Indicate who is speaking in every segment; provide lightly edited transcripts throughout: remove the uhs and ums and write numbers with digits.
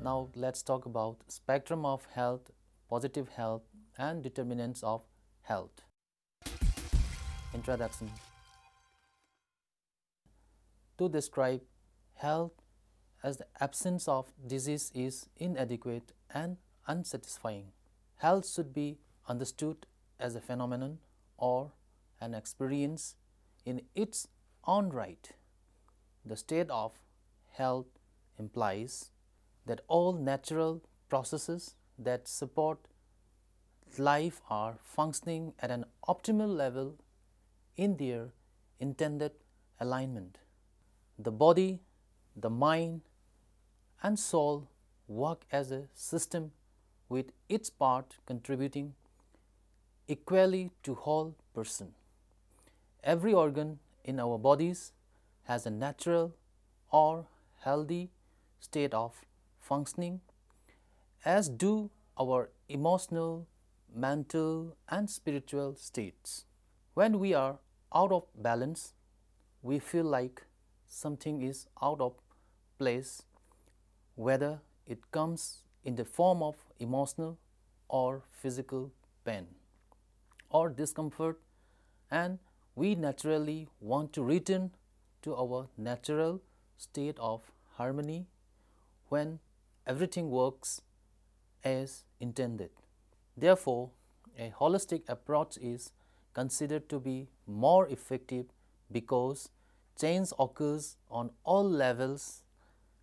Speaker 1: Now let's talk about spectrum of health, positive health and determinants of health. Introduction. To describe health as the absence of disease is inadequate and unsatisfying. Health should be understood as a phenomenon or an experience in its own right. The state of health implies that all natural processes that support life are functioning at an optimal level in their intended alignment. The body, the mind and soul work as a system with its part contributing equally to whole person. Every organ in our bodies has a natural or healthy state of functioning, as do our emotional, mental and spiritual states. When we are out of balance, we feel like something is out of place, whether it comes in the form of emotional or physical pain or discomfort, and we naturally want to return to our natural state of harmony when everything works as intended. Therefore, a holistic approach is considered to be more effective because change occurs on all levels,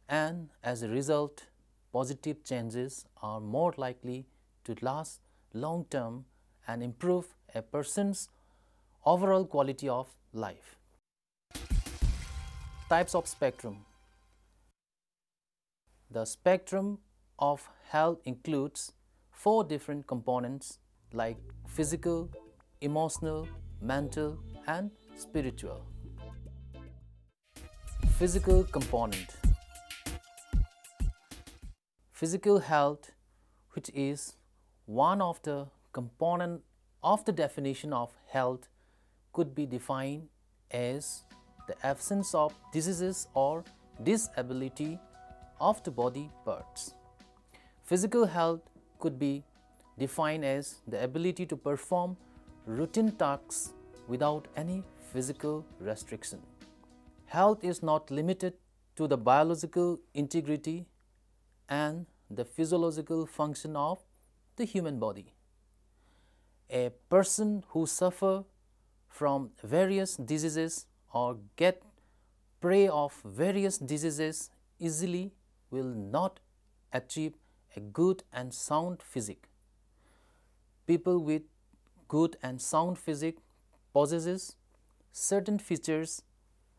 Speaker 1: and as a result, positive changes are more likely to last long term and improve a person's overall quality of life. Types of spectrum. The spectrum of health includes 4 different components like physical, emotional, mental and spiritual. Physical component. Physical health, which is one of the component of the definition of health, could be defined as the absence of diseases or disability of the body parts. Physical health could be defined as the ability to perform routine tasks without any physical restriction. Health is not limited to the biological integrity and the physiological function of the human body. A person who suffers from various diseases or get prey of various diseases easily will not achieve a good and sound physique. People with good and sound physique possesses certain features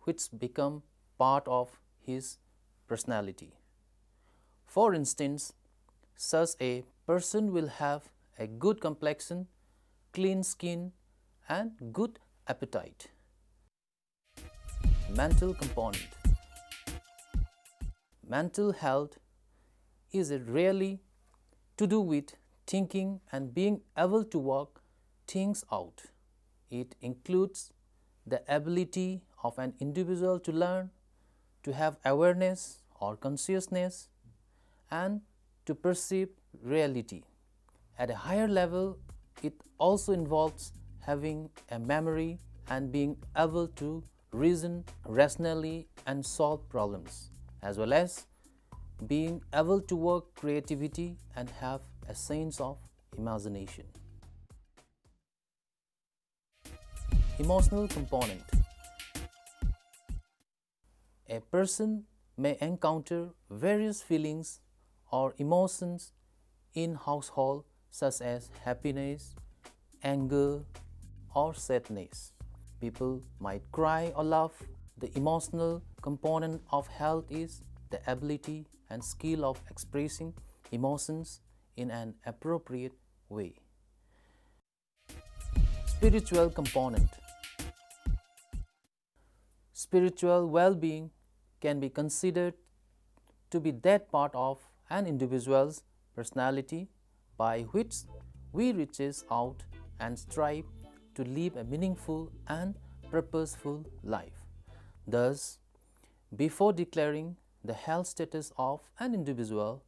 Speaker 1: which become part of his personality. For instance, such a person will have a good complexion, clean skin and good appetite. Mental component. Mental health is rarely to do with thinking and being able to work things out. It includes the ability of an individual to learn, to have awareness or consciousness and to perceive reality. At a higher level, it also involves having a memory and being able to reason rationally and solve problems, as well as being able to work creativity and have a sense of imagination. Emotional component. A person may encounter various feelings or emotions in household such as happiness, anger or sadness. People might cry or laugh. The emotional component of health is the ability and skill of expressing emotions in an appropriate way. Spiritual component. Spiritual well-being can be considered to be that part of an individual's personality by which we reaches out and strive to live a meaningful and purposeful life. Thus, before declaring the health status of an individual,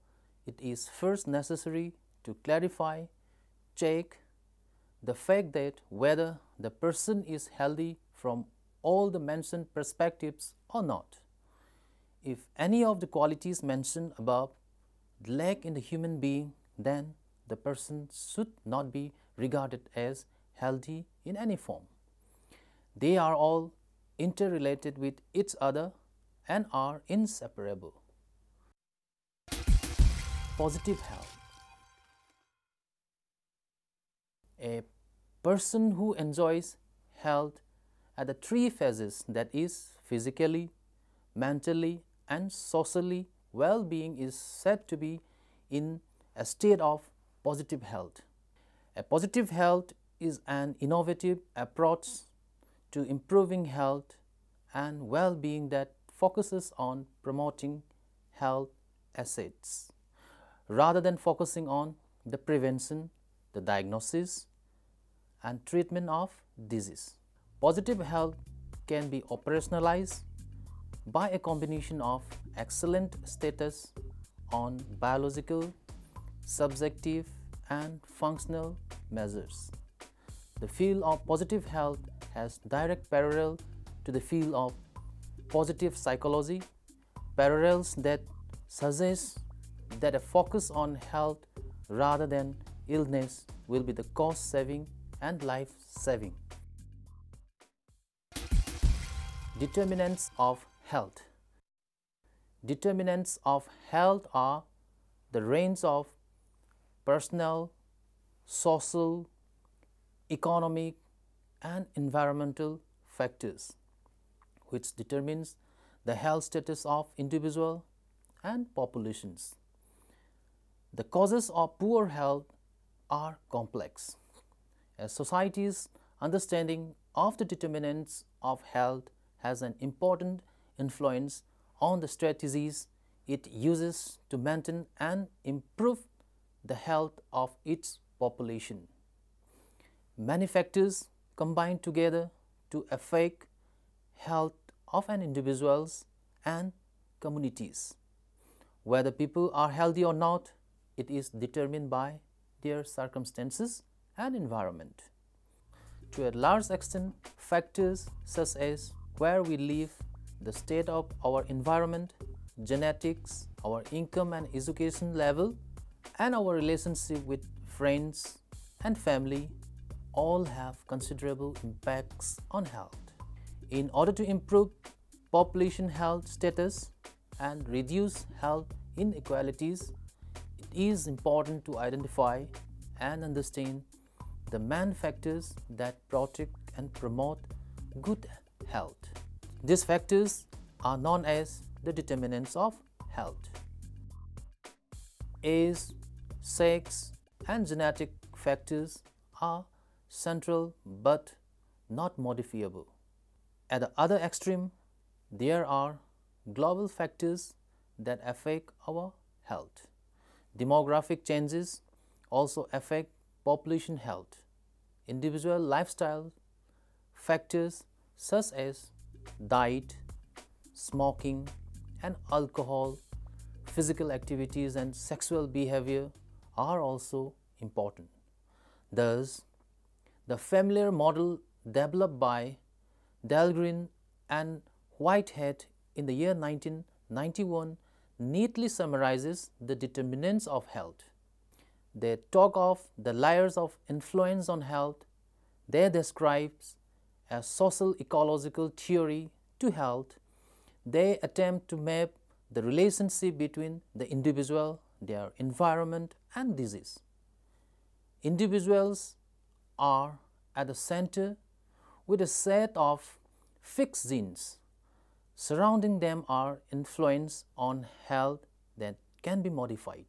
Speaker 1: it is first necessary to clarify, check the fact that whether the person is healthy from all the mentioned perspectives or not. If any of the qualities mentioned above lack in the human being, then the person should not be regarded as healthy in any form. They are all interrelated with each other and are inseparable. Positive health. A person who enjoys health at the three phases, that is physically, mentally and socially well-being, is said to be in a state of positive health. A positive health is an innovative approach to improving health and well-being that focuses on promoting health assets rather than focusing on the prevention, the diagnosis and treatment of disease. Positive health can be operationalized by a combination of excellent status on biological, subjective and functional measures. The field of positive health has direct parallel to the field of positive psychology, parallels that suggest that a focus on health rather than illness will be the cost-saving and life-saving. Determinants of health. Determinants of health are the range of personal, social, economic and environmental factors which determines the health status of individual and populations. The causes of poor health are complex. A society's understanding of the determinants of health has an important influence on the strategies it uses to maintain and improve the health of its population. Many factors combine together to affect health of an individuals and communities. Whether people are healthy or not, it is determined by their circumstances and environment. To a large extent, factors such as where we live, the state of our environment, genetics, our income and education level, and our relationship with friends and family all have considerable impacts on health. In order to improve population health status and reduce health inequalities, it is important to identify and understand the main factors that protect and promote good health. These factors are known as the determinants of health. Age, sex, and genetic factors are central but not modifiable. At the other extreme, there are global factors that affect our health. Demographic changes also affect population health. Individual lifestyle factors such as diet, smoking and alcohol, physical activities and sexual behavior are also important. Thus, the familiar model developed by Dahlgren and Whitehead in the year 1991 neatly summarizes the determinants of health. They talk of the layers of influence on health. They describe a social ecological theory to health. They attempt to map the relationship between the individual, their environment and disease. Individuals are at the center with a set of fixed genes. Surrounding them are influence on health that can be modified.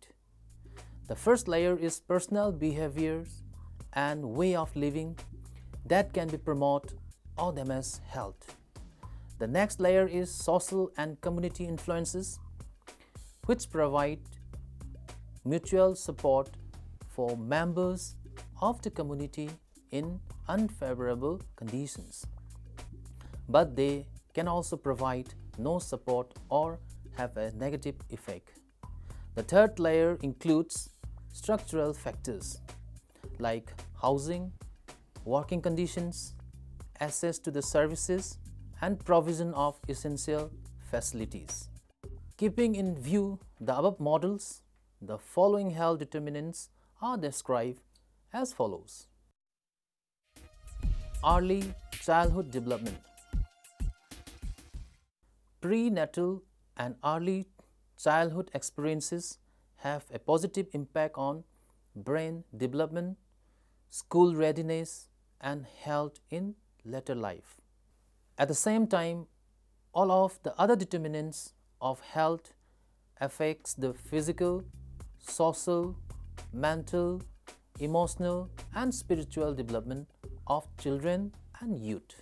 Speaker 1: The first layer is personal behaviors and way of living that can be promote or damage health. The next layer is social and community influences which provide mutual support for members of the community in unfavorable conditions. But they can also provide no support or have a negative effect. The third layer includes structural factors like housing, working conditions, access to the services, and provision of essential facilities. Keeping in view the above models, the following health determinants are described as follows. Early childhood development. Prenatal and early childhood experiences have a positive impact on brain development, school readiness, and health in later life. At the same time, all of the other determinants of health affects the physical, social, mental, emotional, and spiritual development of children and youth.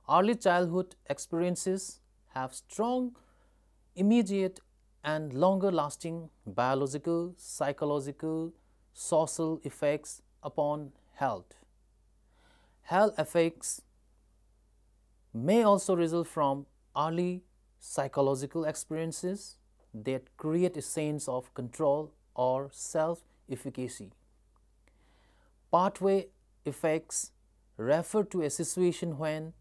Speaker 1: Early childhood experiences have strong, immediate, and longer-lasting biological, psychological, social effects upon health. Health effects may also result from early psychological experiences that create a sense of control or self-efficacy. Pathway effects refer to a situation when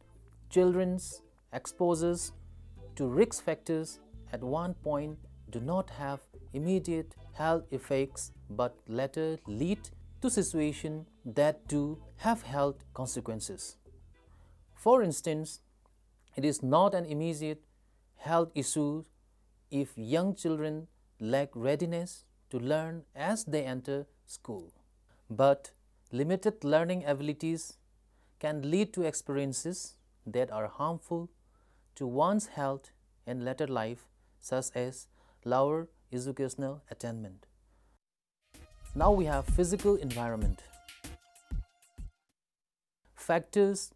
Speaker 1: children's exposures to risk factors at one point do not have immediate health effects but later lead to situations that do have health consequences. For instance, it is not an immediate health issue if young children lack readiness to learn as they enter school, but limited learning abilities can lead to experiences that are harmful to one's health in later life, such as lower educational attainment. Now we have physical environment. Factors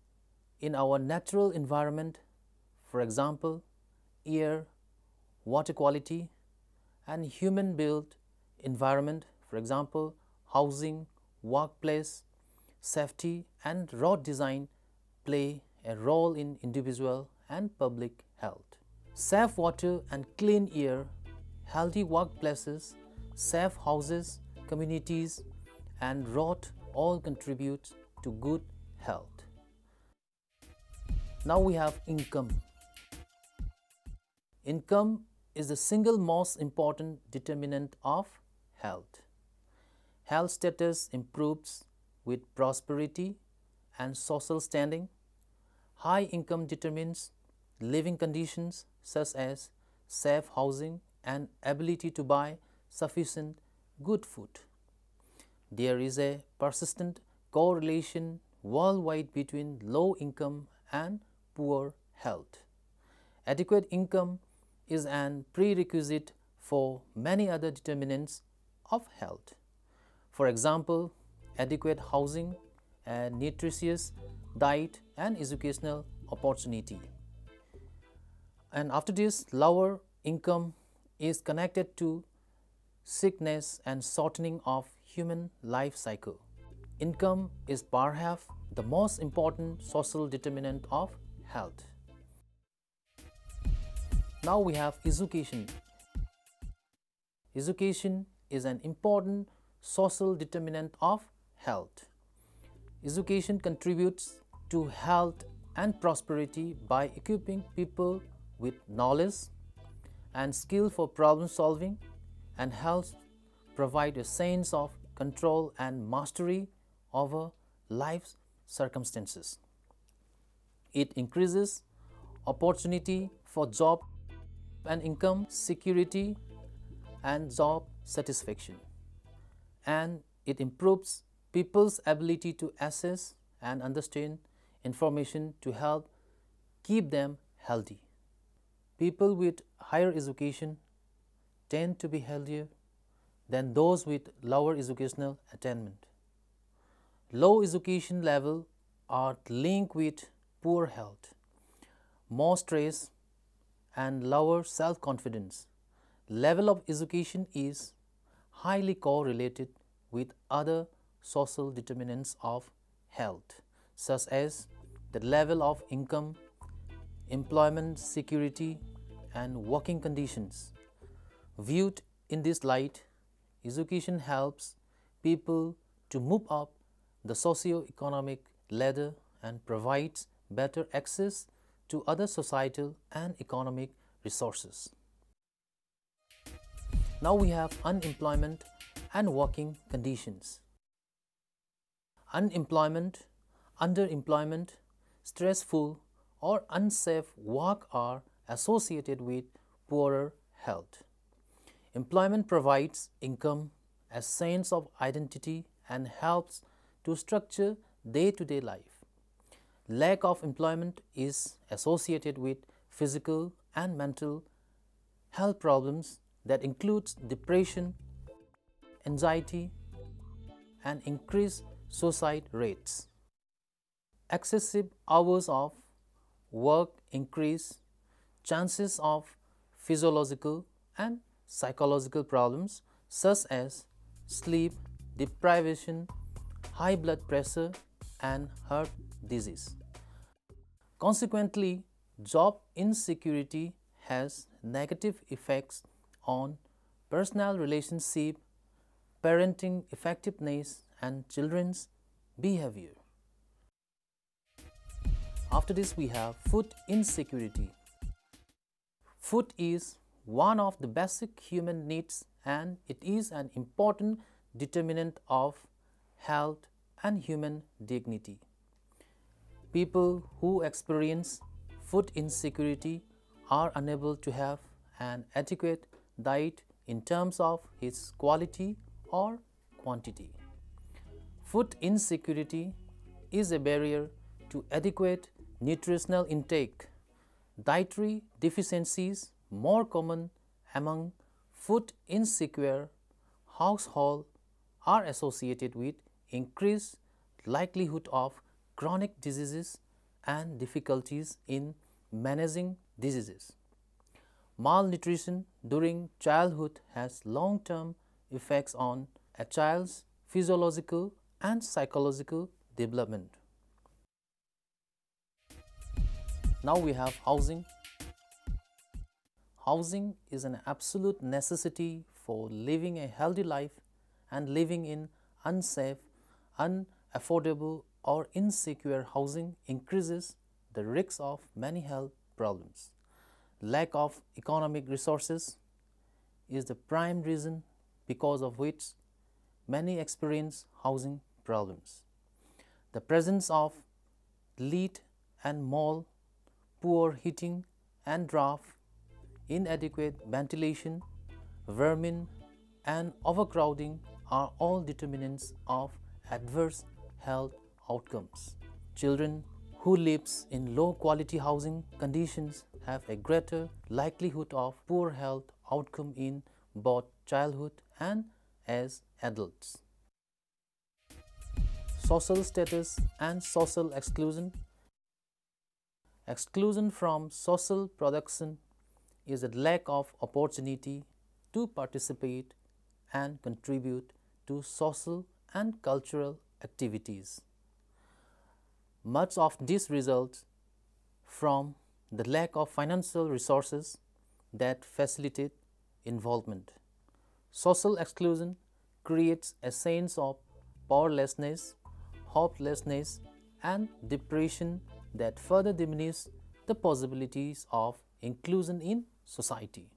Speaker 1: in our natural environment, for example, air, water quality, and human-built environment, for example, housing, workplace, safety, and road design play a role in individual and public health. Safe water and clean air, healthy workplaces, safe houses, communities, and road all contribute to good health. Now we have income. Income is the single most important determinant of health. Health status improves with prosperity and social standing. High income determines living conditions such as safe housing and ability to buy sufficient good food. There is a persistent correlation worldwide between low income and poor health. Adequate income is an prerequisite for many other determinants of health. For example, adequate housing, a nutritious diet, and educational opportunity. And after this, lower income is connected to sickness and shortening of human life cycle. Income is perhaps the most important social determinant of health. Now we have education. Education is an important social determinant of health. Education contributes to health and prosperity by equipping people with knowledge and skill for problem solving, and helps provide a sense of control and mastery over life's circumstances. It increases opportunity for job and income security and job satisfaction, and it improves people's ability to access and understand information to help keep them healthy. People with higher education tend to be healthier than those with lower educational attainment. Low education level are linked with poor health, more stress, and lower self-confidence. Level of education is highly correlated with other social determinants of health, such as the level of income, employment security, and working conditions. Viewed in this light, education helps people to move up the socio-economic ladder and provides better access to other societal and economic resources. Now we have unemployment and working conditions. Unemployment, underemployment, stressful or unsafe work are associated with poorer health. Employment provides income, a sense of identity and helps to structure day-to-day life. Lack of employment is associated with physical and mental health problems that includes depression, anxiety, and increased suicide rates. Excessive hours of work increase chances of physiological and psychological problems such as sleep deprivation, high blood pressure, and heart disease. Consequently, job insecurity has negative effects on personal relationship, parenting effectiveness, and children's behavior. After this, we have food insecurity. Food is one of the basic human needs and it is an important determinant of health and human dignity. People who experience food insecurity are unable to have an adequate diet in terms of its quality or quantity. Food insecurity is a barrier to adequate nutritional intake. Dietary deficiencies more common among food insecure households are associated with increased likelihood of chronic diseases and difficulties in managing diseases. Malnutrition during childhood has long-term effects on a child's physiological and psychological development. Now we have housing. Housing is an absolute necessity for living a healthy life, and living in unsafe, unaffordable or insecure housing increases the risk of many health problems. Lack of economic resources is the prime reason because of which many experience housing problems. The presence of lead and mold, poor heating and draft, inadequate ventilation, vermin and overcrowding are all determinants of adverse health outcomes. Children who live in low quality housing conditions have a greater likelihood of poor health outcome in both childhood and as adults. Social status and social exclusion. Exclusion from social production is a lack of opportunity to participate and contribute to social and cultural activities. Much of this results from the lack of financial resources that facilitate involvement. Social exclusion creates a sense of powerlessness, hopelessness, and depression that further diminish the possibilities of inclusion in society.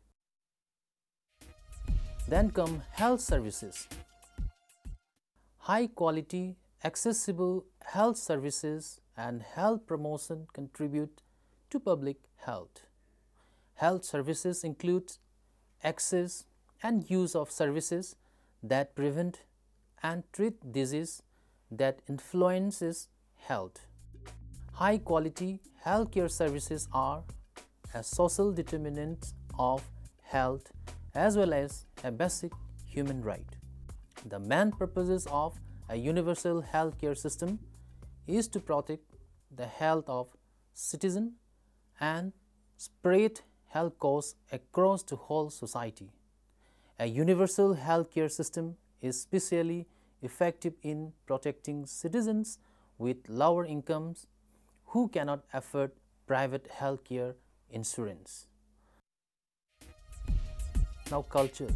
Speaker 1: Then come health services. High quality, accessible health services and health promotion contribute to public health. Health services include access and use of services that prevent and treat disease that influences health. High quality healthcare services are a social determinant of health as well as a basic human right. The main purposes of a universal healthcare system is to protect the health of citizens and spread health costs across the whole society. A universal healthcare system is especially effective in protecting citizens with lower incomes who cannot afford private healthcare insurance. Now culture.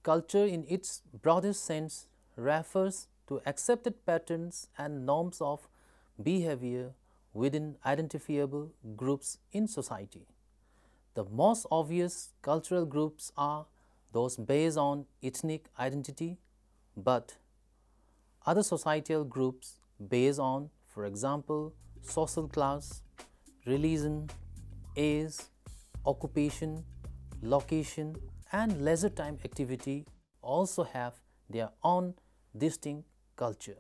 Speaker 1: Culture in its broadest sense refers to accepted patterns and norms of behavior within identifiable groups in society. The most obvious cultural groups are those based on ethnic identity, but other societal groups based on, for example, social class, religion, age, occupation, location, and leisure time activity also have their own distinct culture.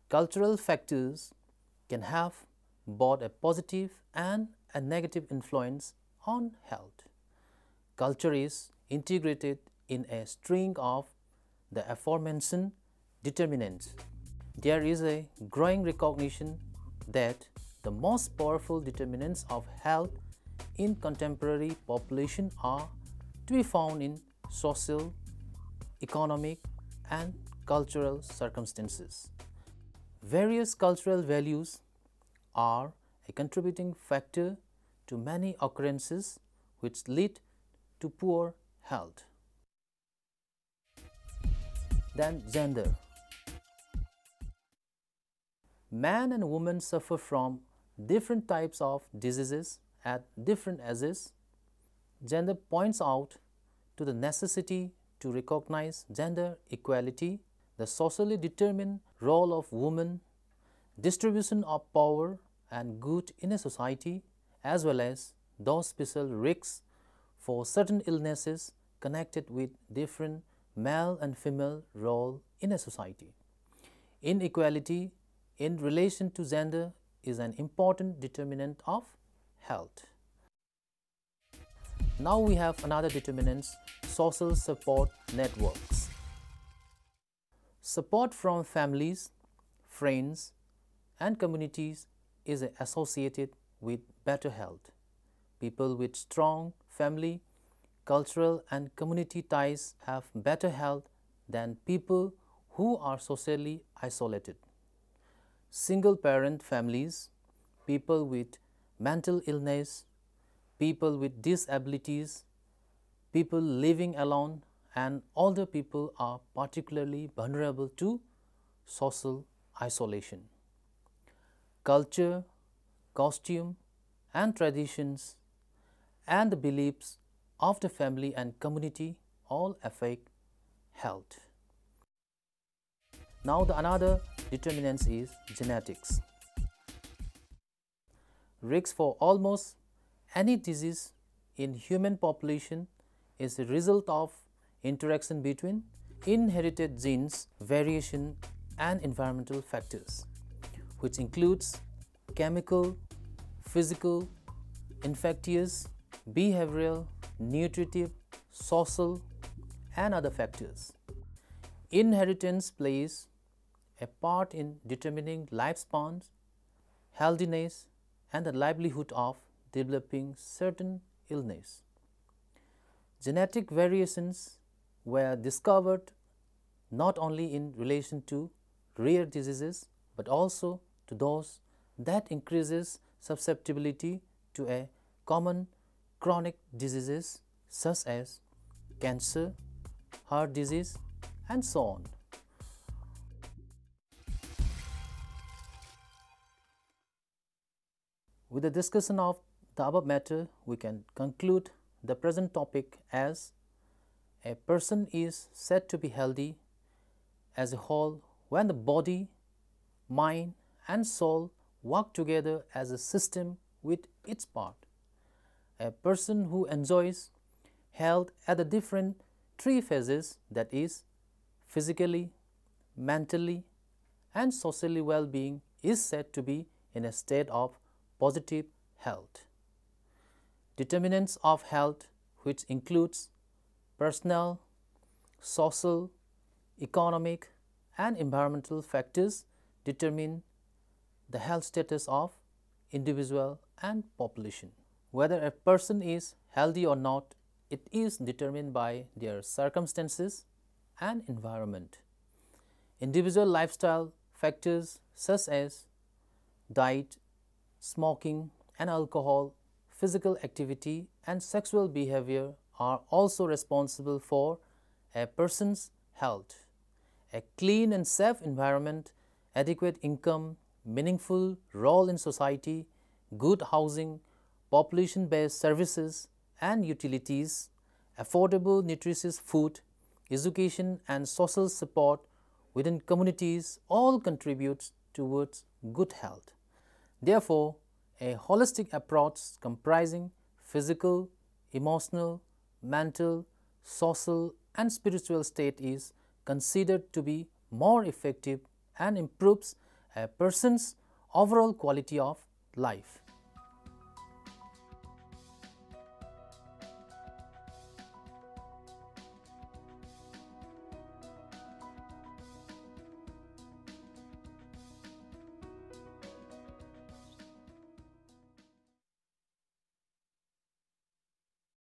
Speaker 1: Cultural factors can have both a positive and a negative influence on health. Culture is integrated in a string of the aforementioned determinants. There is a growing recognition that the most powerful determinants of health in contemporary population are to be found in social, economic, and cultural circumstances. Various cultural values are a contributing factor to many occurrences which lead to poor health. Then gender. Man and woman suffer from different types of diseases at different ages. Gender points out to the necessity to recognize gender equality, the socially determined role of women, distribution of power and good in a society, as well as those special risks for certain illnesses connected with different male and female role in a society. Inequality in relation to gender is an important determinant of health. Now we have another determinant, social support networks. Support from families, friends, and communities is associated with better health. People with strong family, cultural, and community ties have better health than people who are socially isolated. Single-parent families, people with mental illness, people with disabilities, people living alone, and older people are particularly vulnerable to social isolation. Culture, costume, and traditions, and the beliefs of the family and community all affect health. Now another determinant is genetics. Risk for almost any disease in human population is a result of interaction between inherited genes, variation, and environmental factors, which includes chemical, physical, infectious, behavioral, nutritive, social, and other factors. Inheritance plays a part in determining lifespan, healthiness, and the livelihood of developing certain illness. Genetic variations were discovered not only in relation to rare diseases but also to those that increases susceptibility to a common chronic diseases such as cancer, heart disease, and so on. With the discussion of the above matter, we can conclude the present topic as a person is said to be healthy as a whole when the body, mind, and soul work together as a system with its part. A person who enjoys health at the different three phases, that is, physically, mentally, and socially well-being, is said to be in a state of positive health. Determinants of health, which includes personal, social, economic, and environmental factors, determine the health status of individual and population. Whether a person is healthy or not, it is determined by their circumstances and environment. Individual lifestyle factors such as diet, smoking and alcohol, physical activity, and sexual behavior are also responsible for a person's health. A clean and safe environment, adequate income, meaningful role in society, good housing, population-based services and utilities, affordable nutritious food, education and social support within communities all contributes towards good health. Therefore, a holistic approach comprising physical, emotional, mental, social and spiritual state is considered to be more effective and improves a person's overall quality of life.